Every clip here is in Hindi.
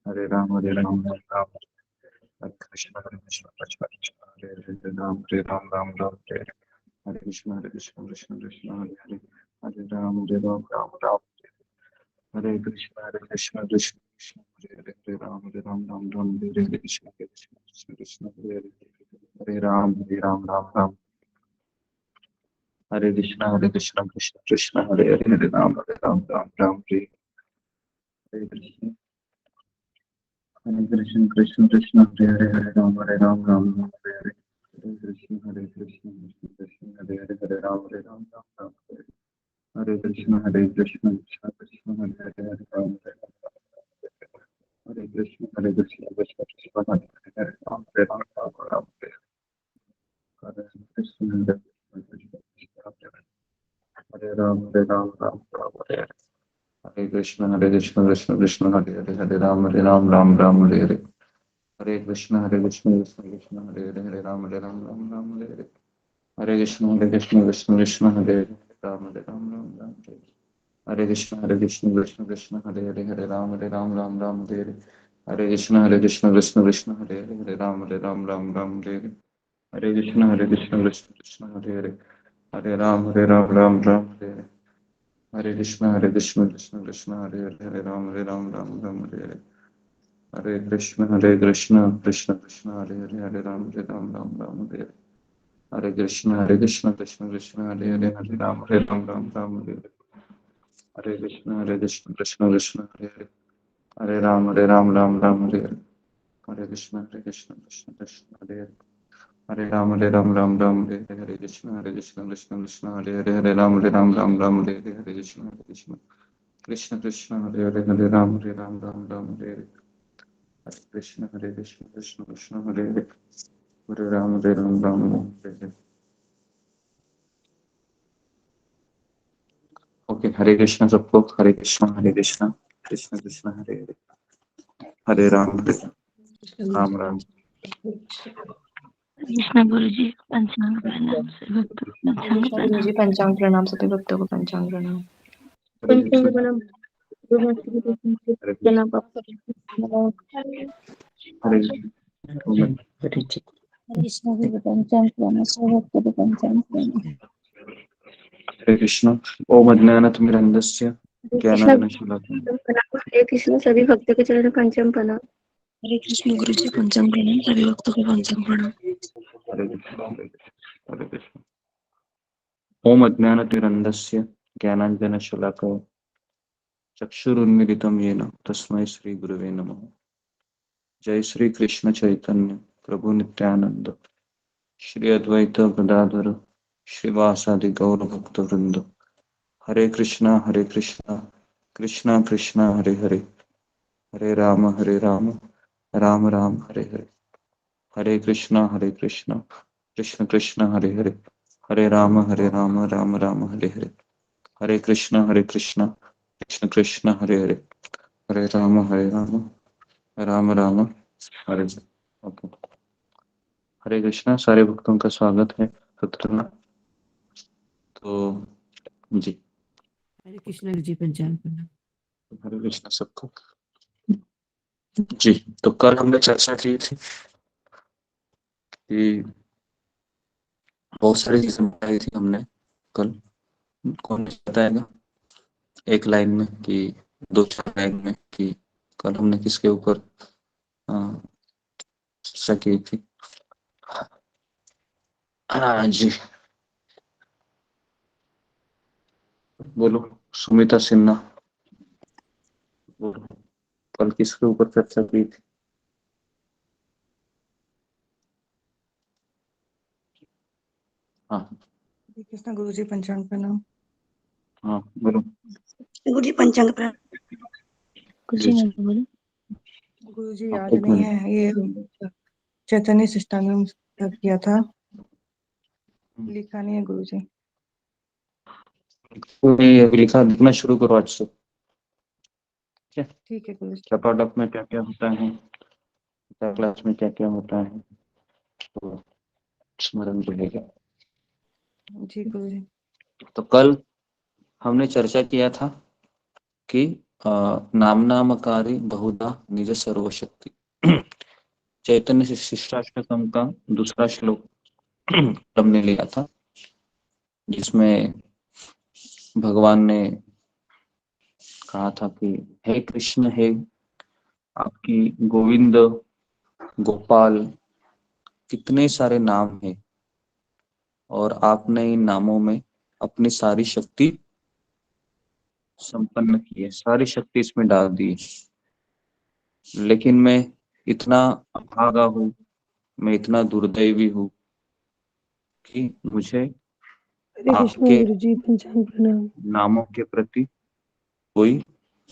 हरे राम हरे राम हरे राम हरे कृष्ण कृष्ण कृष्ण हरे हरे राम राम राम हरे हरे कृष्ण कृष्ण कृष्ण हरे हरे हरे राम राम राम हरे कृष्ण कृष्ण कृष्ण हरे हरे राम राम राम हरे हरे कृष्ण कृष्ण हरे हरे राम राम हरे कृष्ण कृष्ण कृष्ण हरे राम राम हरे कृष्ण कृष्ण कृष्ण हरे राम हरे हरे कृष्ण कृष्ण हरे राम हरे कृष्ण कृष्ण कृष्ण हरे कृष्ण कृष्ण हरे राम हरे कृष्ण हरे राम हरे कृष्ण कृष्ण हरे राम हरे कृष्ण कृष्ण हरे राम हरे कृष्ण कृष्ण राम हरे कृष्ण कृष्ण हरे राम हरे कृष्ण राम हरे कृष्ण कृष्ण हरे कृष्ण कृष्ण हरे राम हरे कृष्ण कृष्ण राम हरे कृष्ण कृष्ण हरे राम हरे कृष्ण कृष्ण हरे राम हरे कृष्ण कृष्ण हरे कृष्ण हरे राम कृष्ण कृष्ण हरे राम हरे कृष्ण कृष्ण हरे राम हरे ओके हरे कृष्ण सबको हरे कृष्ण कृष्ण कृष्ण हरे हरे राम राम कृष्ण गुरु जी पंचांग प्रणाम से भक्त पंचांग गुरु जी पंचांग प्रणाम, सभी भक्तों को पंचांग प्रणाम। पंचांग प्रणाम प्रणाम कृष्ण गुरु पंचांग प्रणाम से भक्त पंचांग प्रणाम हरे कृष्ण ओम अज्ञानतिमिरन्धस्य ज्ञानाञ्जनशलाकया हरे कृष्ण सभी भक्तों के चरण पंचांग प्रणाम हरे कृष्ण गुरु जी पंचांग प्रणाम, सभी भक्तों को पंचांग प्रणाम। हरे कृष्ण ओम अज्ञानतिमिरन्धस्य ज्ञानाञ्जनशलाकया चक्षुरुन्मीलितं येन तस्मै श्रीगुरवे नमः। जय श्री कृष्ण चैतन्य प्रभु नित्यानंद श्री अद्वैत गदाधर श्रीवासादि गौर भक्त वृंद हरे कृष्णा कृष्णा कृष्णा हरे हरे हरे राम राम राम हरे हरे हरे कृष्णा कृष्ण कृष्ण हरे हरे हरे राम राम राम हरे हरे हरे कृष्ण कृष्ण कृष्ण हरे हरे हरे राम राम राम हरे हरे। ओके हरे कृष्णा सारे भक्तों का स्वागत है सत्र में। तो जी हरे कृष्ण गुरु जी पंचांग प्रणाम। हरे कृष्णा सबको। जी तो कल हमने चर्चा की थी कि बहुत सारी चीजें बताई थी हमने कल। कौन बताएगा एक लाइन में कि दो चार लाइन में कि कल हमने किसके ऊपर चर्चा की थी। हाँ जी बोलो सुमिता सिन्हा बोलो कल किसके ऊपर चर्चा की थी। हाँ कृष्ण गुरु जी पंचांग प्रणाम। हाँ बोलो गुरु जी पंचांग प्रणाम। कुछ ही नहीं बोले गुरु जी हाँ, याद एक नहीं मिनट। है, ये चैतन्य सिस्टम में किया था, लिखा नहीं है गुरु जी। कोई अभी लिखना शुरू करो आज से। ठीक है गुरु जी। क्या प्रोडक्ट में क्या क्या होता है क्या क्लास में क्या क्या होता है तो स्मरण रहेगा। जी गुरु जी। तो कल हमने चर्चा किया था कि नामनामकारी बहुधा निज सर्वशक्ति। चैतन्य शिष्टाष्टकम का दूसरा श्लोक हमने लिया था, जिसमें भगवान ने कहा था कि हे कृष्ण, हे आपकी गोविंद, गोपाल, कितने सारे नाम हैं और आपने इन नामों में अपनी सारी शक्ति संपन्न की है, सारी शक्ति इसमें डाल दी है। लेकिन मैं इतना अभागा हूँ, मैं इतना दुर्दैवी हूँ कि मुझे हरे कृष्णा आपके गुरु जी, पंचांग प्रणाम। नामों के प्रति कोई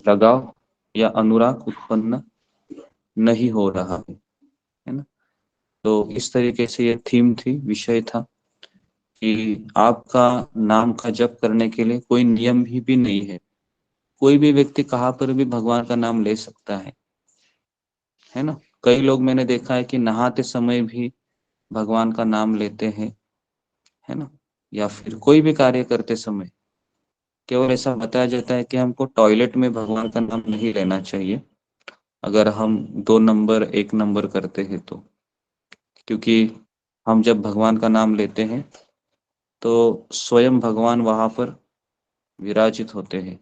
लगाव या अनुराग उत्पन्न नहीं हो रहा है ना। तो इस तरीके से ये थीम थी, विषय था कि आपका नाम का जप करने के लिए कोई नियम भी नहीं है। कोई भी व्यक्ति कहाँ पर भी भगवान का नाम ले सकता है ना। कई लोग मैंने देखा है कि नहाते समय भी भगवान का नाम लेते हैं, है ना। या फिर कोई भी कार्य करते समय केवल ऐसा बताया जाता है कि हमको टॉयलेट में भगवान का नाम नहीं लेना चाहिए, अगर हम 2 नंबर 1 नंबर करते हैं तो। क्योंकि हम जब भगवान का नाम लेते हैं तो स्वयं भगवान वहां पर विराजित होते हैं।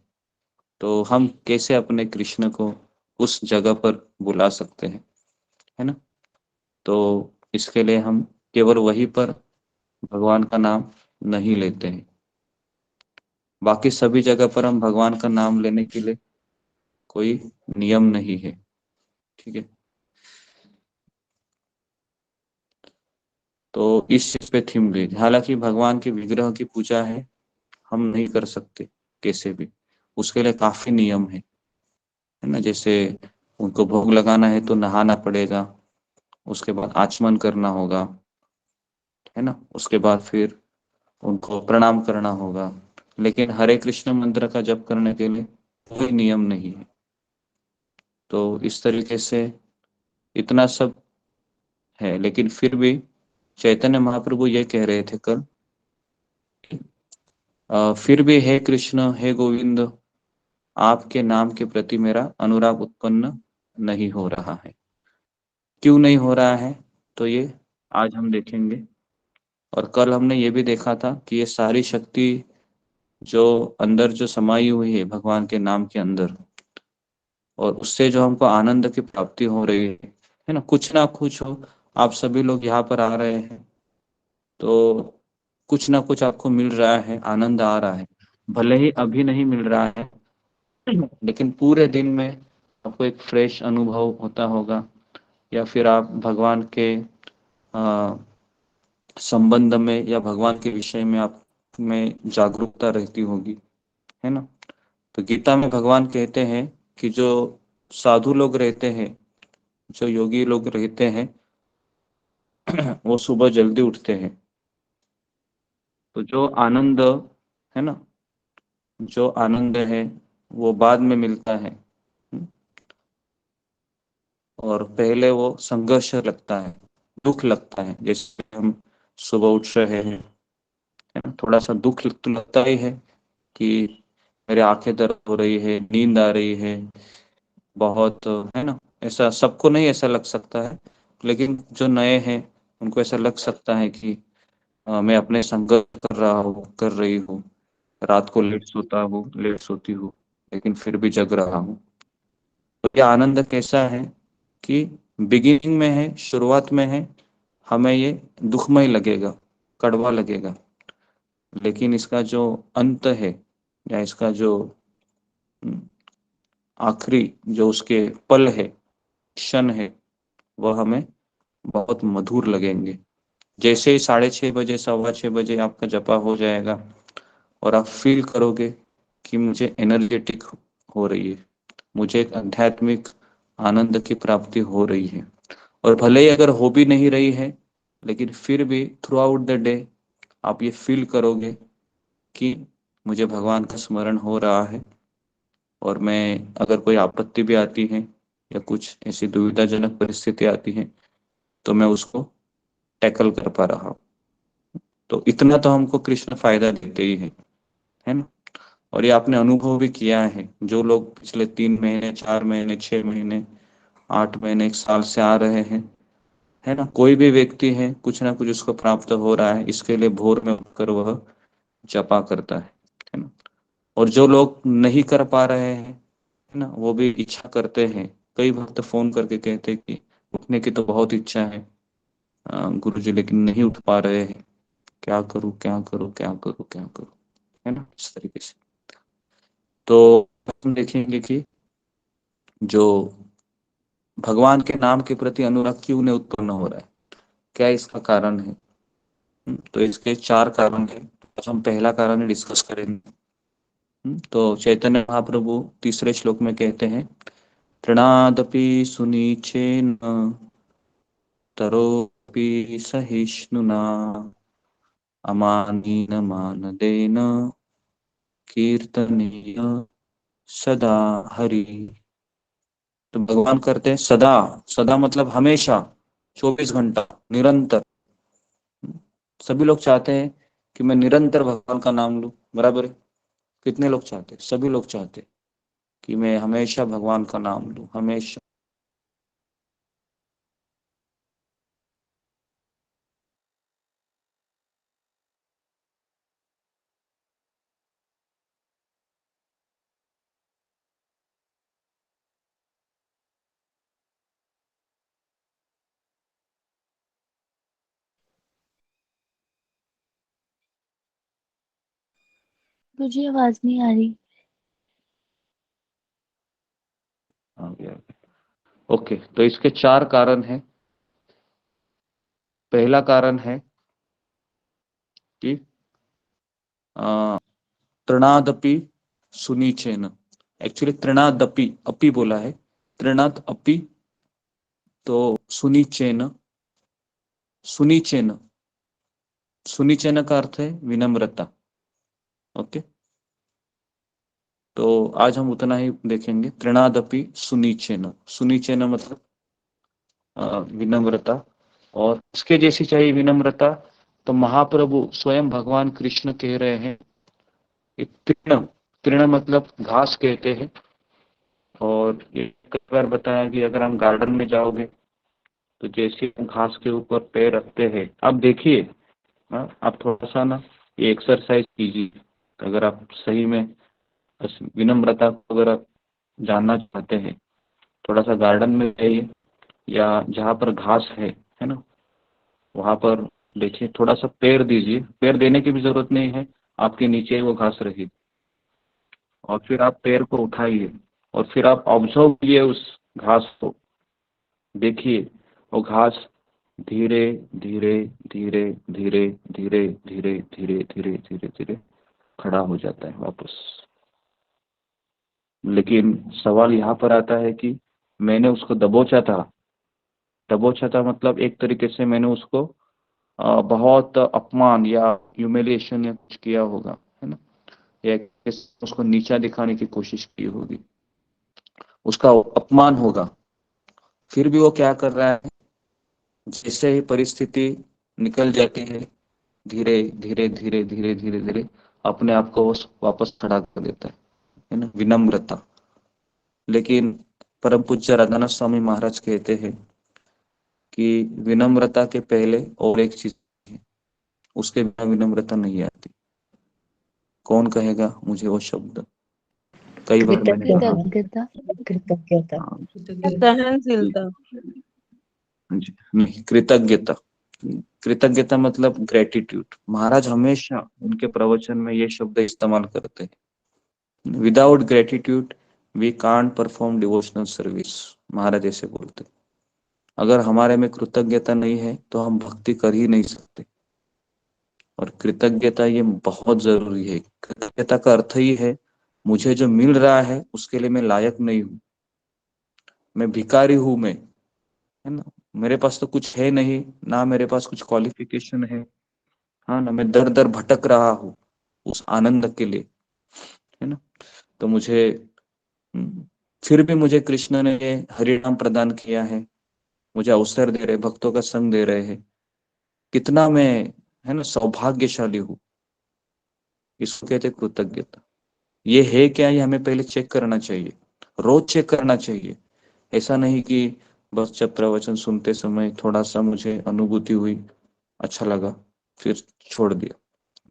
तो हम कैसे अपने कृष्ण को उस जगह पर बुला सकते हैं, है ना। तो इसके लिए हम केवल वहीं पर भगवान का नाम नहीं लेते हैं। बाकी सभी जगह पर हम भगवान का नाम लेने के लिए कोई नियम नहीं है, ठीक है। तो इस चीज पे थीम गई। हालांकि भगवान के विग्रह की पूजा है, हम नहीं कर सकते कैसे भी, उसके लिए काफी नियम है ना। जैसे उनको भोग लगाना है तो नहाना पड़ेगा, उसके बाद आचमन करना होगा, है ना। उसके बाद फिर उनको प्रणाम करना होगा। लेकिन हरे कृष्ण मंत्र का जप करने के लिए कोई नियम नहीं है। तो इस तरीके से इतना सब है, लेकिन फिर भी चैतन्य महाप्रभु ये कह रहे थे कल, फिर भी हे कृष्ण, हे गोविंद, आपके नाम के प्रति मेरा अनुराग उत्पन्न नहीं हो रहा है। क्यों नहीं हो रहा है, तो ये आज हम देखेंगे। और कल हमने ये भी देखा था कि ये सारी शक्ति जो अंदर जो समाई हुई है भगवान के नाम के अंदर, और उससे जो हमको आनंद की प्राप्ति हो रही है ना, कुछ ना कुछ हो। आप सभी लोग यहाँ पर आ रहे हैं तो कुछ ना कुछ आपको मिल रहा है, आनंद आ रहा है। भले ही अभी नहीं मिल रहा है, लेकिन पूरे दिन में आपको एक फ्रेश अनुभव होता होगा। या फिर आप भगवान के आ, संबंध में या भगवान के विषय में आप में जागरूकता रहती होगी, है ना। तो गीता में भगवान कहते हैं कि जो साधु लोग रहते हैं, जो योगी लोग रहते हैं, वो सुबह जल्दी उठते हैं। तो जो आनंद है ना, जो आनंद है वो बाद में मिलता है। और पहले वो संघर्ष लगता है, दुख लगता है। जैसे हम सुबह उठ रहे हैं, है ना, थोड़ा सा दुख तो लगता ही है कि मेरे आंखें दर्द हो रही है, नींद आ रही है बहुत, है ना। ऐसा सबको नहीं ऐसा लग सकता है, लेकिन जो नए हैं उनको ऐसा लग सकता है कि मैं अपने संघर्ष कर रहा हूँ, कर रही हूँ, रात को लेट सोता हूँ, लेट सोती हूँ, लेकिन फिर भी जग रहा हूँ। तो ये आनंद कैसा है कि बिगिनिंग में है, शुरुआत में है, हमें ये दुखमय लगेगा, कड़वा लगेगा। लेकिन इसका जो अंत है, या इसका जो आखिरी जो उसके पल है, क्षण है, वह हमें बहुत मधुर लगेंगे। जैसे ही 6:30 बजे 6:15 बजे आपका जपा हो जाएगा और आप फील करोगे कि मुझे एनर्जेटिक हो रही है, मुझे एक आध्यात्मिक आनंद की प्राप्ति हो रही है। और भले ही अगर हो भी नहीं रही है, लेकिन फिर भी थ्रू आउट द डे आप ये फील करोगे कि मुझे भगवान का स्मरण हो रहा है। और मैं, अगर कोई आपत्ति भी आती है या कुछ ऐसी दुविधाजनक परिस्थिति आती है, तो मैं उसको टैकल कर पा रहा हूँ। तो इतना तो हमको कृष्ण फायदा देते ही है ना। और ये आपने अनुभव भी किया है। जो लोग पिछले 3 महीने, 4 महीने, 6 महीने, 8 महीने, 1 साल से आ रहे हैं, है ना, कोई भी व्यक्ति है, कुछ ना कुछ उसको प्राप्त हो रहा है, इसके लिए भोर में उठकर वह जपा करता है ना। और जो लोग नहीं कर पा रहे हैं, है ना, वो भी इच्छा करते हैं। कई भक्त फोन करके कहते हैं कि उठने की तो बहुत इच्छा है गुरुजी, लेकिन नहीं उठ पा रहे हैं, क्या करूं, क्या करूं, क्या करूं, क्या करूं, है ना, इस तरीके से। तो हम देखेंगे कि जो भगवान के नाम के प्रति अनुराग क्यों नहीं उत्पन्न हो रहा है, क्या इसका कारण है। तो इसके 4 कारण हैं। आज हम पहला कारण डिस्कस करेंगे। तो चैतन्य महाप्रभु तीसरे श्लोक में कहते हैं, तृणादपि सुनीचेन तरोपि सहिष्णुना अमानीन मानदेन कीर्तनीय सदा हरि। तो भगवान करते हैं सदा। सदा मतलब हमेशा, 24 घंटा, निरंतर। सभी लोग चाहते हैं कि मैं निरंतर भगवान का नाम लूं, बराबर है। कितने लोग चाहते हैं? सभी लोग चाहते हैं कि मैं हमेशा भगवान का नाम लूं, हमेशा। मुझे आवाज नहीं आ रही। आ गया। ओके, तो इसके 4 कारण हैं। पहला कारण है कि अ, तृणादपि सुनीचेन। एक्चुअली तृणादपि, अपि बोला है, तृणाद अपि। तो सुनीचेन, सुनीचेन, सुनीचेन का अर्थ है विनम्रता। ओके, तो आज हम उतना ही देखेंगे। तृणादपि सुनीचेन, सुनीचेन मतलब विनम्रता। और उसके जैसी चाहिए विनम्रता, तो महाप्रभु स्वयं भगवान कृष्ण कह रहे हैं कि तृण, तृण मतलब घास कहते हैं। और ये कई बार बताया कि अगर हम गार्डन में जाओगे तो जैसे हम घास के ऊपर पैर रखते हैं, आप देखिए, आप थोड़ा सा ना ये एक्सरसाइज कीजिए। अगर आप सही में विनम्रता को अगर आप जानना चाहते हैं, थोड़ा सा गार्डन में जाइए, या जहाँ पर घास है ना, वहां पर देखिए, थोड़ा सा पैर दीजिए। पैर देने की भी जरूरत नहीं है, आपके नीचे ही वो घास रहेगी। और फिर आप पैर को उठाइए, और फिर आप ऑब्जर्व कीजिए उस घास को। देखिए वो घास धीरे धीरे धीरे धीरे धीरे धीरे धीरे धीरे धीरे धीरे खड़ा हो जाता है वापस। लेकिन सवाल यहाँ पर आता है कि मैंने उसको दबोचा था। दबोचा था मतलब एक तरीके से मैंने उसको बहुत अपमान या ह्यूमिलिएशन या कुछ किया होगा, है ना, या उसको नीचा दिखाने की कोशिश की होगी, उसका अपमान होगा। फिर भी वो क्या कर रहा है, जैसे ही परिस्थिति निकल जाती है, धीरे धीरे धीरे धीरे धीरे धीरे अपने आप को वो वापस खड़ा कर देता है ना, विनम्रता। लेकिन परम पूज्य राधानाथ स्वामी महाराज कहते हैं कि विनम्रता के पहले और एक चीज है, उसके बिना विनम्रता नहीं आती। कौन कहेगा मुझे वो शब्द? कई बार मैंने कहा। कृतज्ञता। कृतज्ञता। हाँ, जी, सहनशीलता। जी, नहीं, कृतज्ञता। कृतज्ञता मतलब ग्रेटिट्यूड। महाराज हमेशा उनके प्रवचन में ये शब्द इस्तेमाल करते हैं, without gratitude we can't perform devotional service. महाराज ऐसे बोलते हैं, अगर हमारे में कृतज्ञता नहीं है तो हम भक्ति कर ही नहीं सकते। और कृतज्ञता ये बहुत जरूरी है। कृतज्ञता का अर्थ ही है, मुझे जो मिल रहा है उसके लिए मैं लायक नहीं हूँ, मैं भिखारी हूं, मैं, है ना, मेरे पास तो कुछ है नहीं, ना मेरे पास कुछ क्वालिफिकेशन है, हाँ ना, मैं दर दर भटक रहा हूँ उस आनंद के लिए, है ना। तो मुझे हम्म, फिर भी मुझे कृष्ण ने हरिनाम प्रदान किया है, मुझे अवसर दे रहे, भक्तों का संग दे रहे हैं। कितना मैं, है ना, सौभाग्यशाली हूँ। इसको कहते हैं कृतज्ञता। ये है क्या, ये हमें पहले चेक करना चाहिए, रोज चेक करना चाहिए। ऐसा नहीं कि बस जब प्रवचन सुनते समय थोड़ा सा मुझे अनुभूति हुई, अच्छा लगा, फिर छोड़ दिया।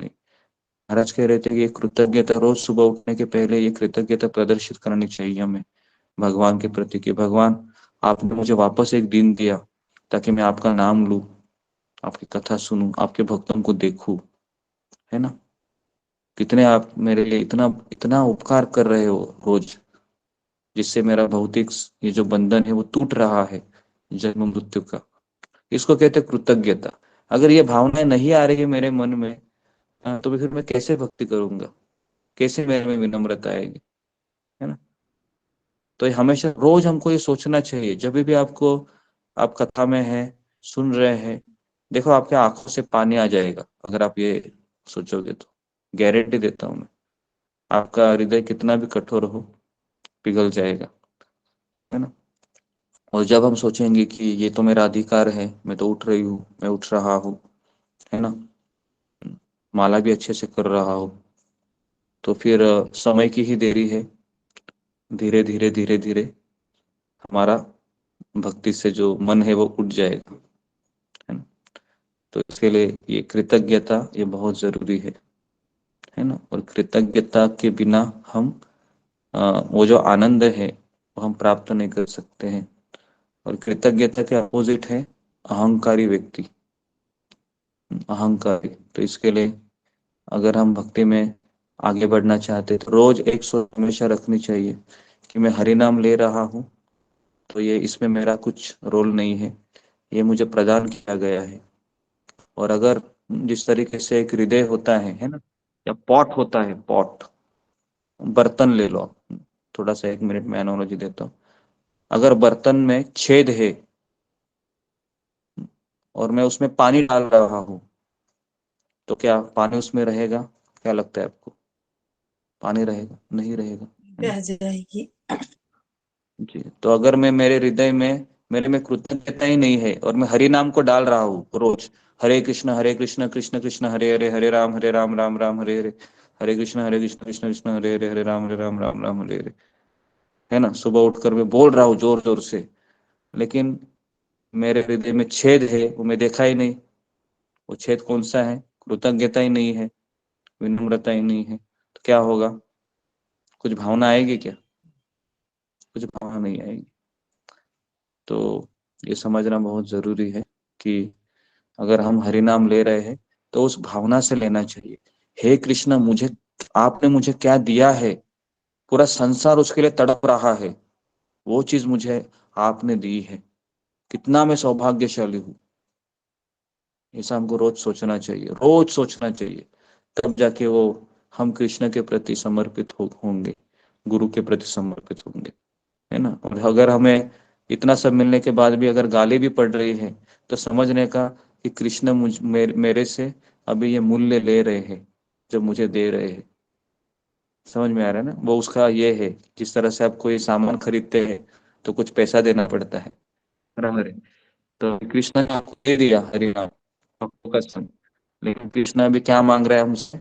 नहीं, महाराज कह रहे थे कि ये कृतज्ञता रोज सुबह उठने के पहले ये कृतज्ञता प्रदर्शित करनी चाहिए हमें भगवान के प्रति कि भगवान आपने मुझे वापस एक दिन दिया ताकि मैं आपका नाम लूं, आपकी कथा सुनूं, आपके भक्तों को देखूं, है ना। कितने आप मेरे लिए इतना इतना उपकार कर रहे हो रोज, जिससे मेरा भौतिक ये जो बंधन है वो टूट रहा है, जन्म मृत्यु का। इसको कहते हैं कृतज्ञता। अगर ये भावनाएं नहीं आ रही है मेरे मन में, तो फिर मैं कैसे भक्ति करूंगा, कैसे मेरे में विनम्रता आएगी, है ना। तो ये हमेशा रोज हमको ये सोचना चाहिए, जब भी आपको, आप कथा में है, सुन रहे हैं, देखो आपके आंखों से पानी आ जाएगा अगर आप ये सोचोगे तो, गारंटी देता हूं मैं। आपका हृदय कितना भी कठोर हो, पिघल जाएगा, है ना। और जब हम सोचेंगे कि ये तो मेरा अधिकार है, मैं तो उठ रही हूँ, मैं उठ रहा हूँ, है ना, माला भी अच्छे से कर रहा हूँ, तो फिर समय की ही देरी है, धीरे धीरे धीरे धीरे हमारा भक्ति से जो मन है वो उठ जाएगा, है ना। तो इसके लिए ये कृतज्ञता ये बहुत जरूरी है ना। और कृतज्ञता के बिना हम वो जो आनंद है वो हम प्राप्त नहीं कर सकते हैं। और कृतज्ञता के अपोजिट है अहंकारी व्यक्ति, अहंकारी। तो इसके लिए अगर हम भक्ति में आगे बढ़ना चाहते हैं तो रोज एक सोच हमेशा रखनी चाहिए कि मैं हरि नाम ले रहा हूँ, तो ये इसमें मेरा कुछ रोल नहीं है, ये मुझे प्रदान किया गया है। और अगर जिस तरीके से एक हृदय होता है ना, या पॉट होता है, पॉट, बर्तन ले लो, थोड़ा सा 1 मिनट में एनालॉजी देता हूँ। अगर बर्तन में छेद है और मैं उसमें पानी डाल रहा हूँ, तो क्या पानी उसमें रहेगा? क्या लगता है आपको, पानी रहेगा? नहीं रहेगा, है ना। बह जाएगी। जी, तो अगर मैं मेरे हृदय में, मेरे में कृतज्ञता ही नहीं है और मैं हरि नाम को डाल रहा हूँ रोज, हरे कृष्ण कृष्ण कृष्ण हरे हरे, हरे राम राम राम हरे हरे, हरे कृष्ण कृष्ण कृष्ण हरे हरे राम राम राम हरे हरे, है ना। सुबह उठकर मैं बोल रहा हूँ जोर जोर से, लेकिन मेरे हृदय में छेद है, वो मैं देखा ही नहीं। वो छेद कौन सा है? कृतज्ञता ही नहीं है, विनम्रता ही नहीं है। तो क्या होगा? कुछ भावना आएगी क्या? कुछ भावना नहीं आएगी। तो ये समझना बहुत जरूरी है कि अगर हम हरि नाम ले रहे हैं तो उस भावना से लेना चाहिए। हे कृष्ण, मुझे, आपने मुझे क्या दिया है, पूरा संसार उसके लिए तड़प रहा है, वो चीज मुझे आपने दी है, कितना मैं सौभाग्यशाली हूँ। ऐसा हमको रोज सोचना चाहिए, रोज सोचना चाहिए। तब जाके वो हम कृष्ण के प्रति समर्पित होंगे, गुरु के प्रति समर्पित होंगे, है ना। और अगर हमें इतना सब मिलने के बाद भी अगर गाली भी पड़ रही है, तो समझने का कि कृष्ण मेरे से अभी ये मूल्य ले रहे हैं जो मुझे दे रहे हैं। समझ में आ रहा है ना, वो उसका ये है। जिस तरह से आप कोई सामान खरीदते हैं तो कुछ पैसा देना पड़ता है, बराबर है। तो कृष्ण ने आपको दे दिया हरि नाम, आपको कसम, लेकिन कृष्ण अभी क्या मांग रहा है हमसे?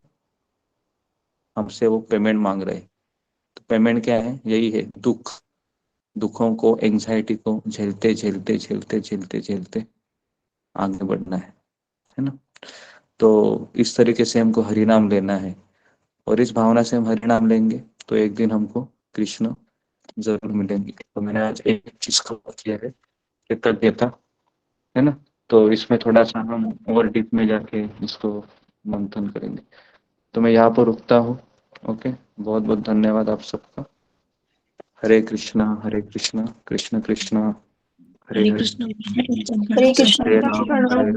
हमसे वो पेमेंट मांग रहे हैं। तो पेमेंट क्या है? यही है दुख। दुखों को, एंजाइटी को झेलते झेलते झेलते झेलते झेलते आगे बढ़ना है ना। तो इस तरीके से हमको हरि नाम लेना है, और इस भावना से हम हरि नाम लेंगे तो एक दिन हमको कृष्ण जरूर मिलेंगे। तो मैंने आज एक चीज का किया है, कृतज्ञता, है ना। तो इसमें थोड़ा सा हम और डीप में जाके इसको मंथन करेंगे। तो मैं यहाँ पर रुकता हूँ। ओके, बहुत बहुत धन्यवाद आप सबका। हरे कृष्णा कृष्ण कृष्ण हरे हरे हरे, कृष्ण पंचांग हरे प्रणाम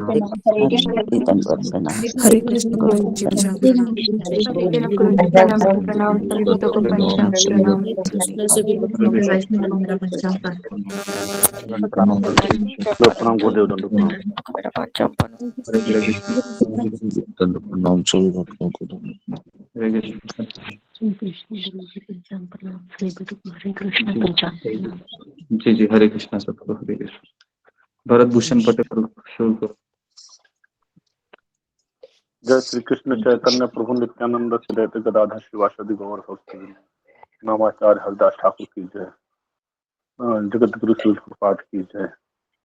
कृष्ण हरे गुरु जी राम प्रणाम, हरे राम, हरे कृष्ण गुरु जी प्रणाम, हरे कृष्ण गुरु जी पंचांग प्रणाम, प्रणाम प्रणाम सभी भक्तों को प्रणाम, हरे कृष्ण सभी भक्तों को वैष्णव मेरा पंचांग प्रणाम करते हैं। प्रणाम गुरुदेव, दंड प्रणाम। हरे कृष्ण, दंड प्रणाम सभी भक्तों को। हरे कृष्ण। श्री कृष्ण गुरु जी पंचांग प्रणाम, श्री गुरु हरे कृष्ण पंचांग प्रणाम। जी जी, हरे कृष्णा सबको, हरे कृष्ण। भरत भूषण पटेल शुरू करो। जय श्री कृष्ण चैतन्य प्रभु नित्यानंद श्री गदाधर शिवासादि गौर नामाचार्य हरदास ठाकुर की जय। जगत गुरु शिव प्रपात की जय।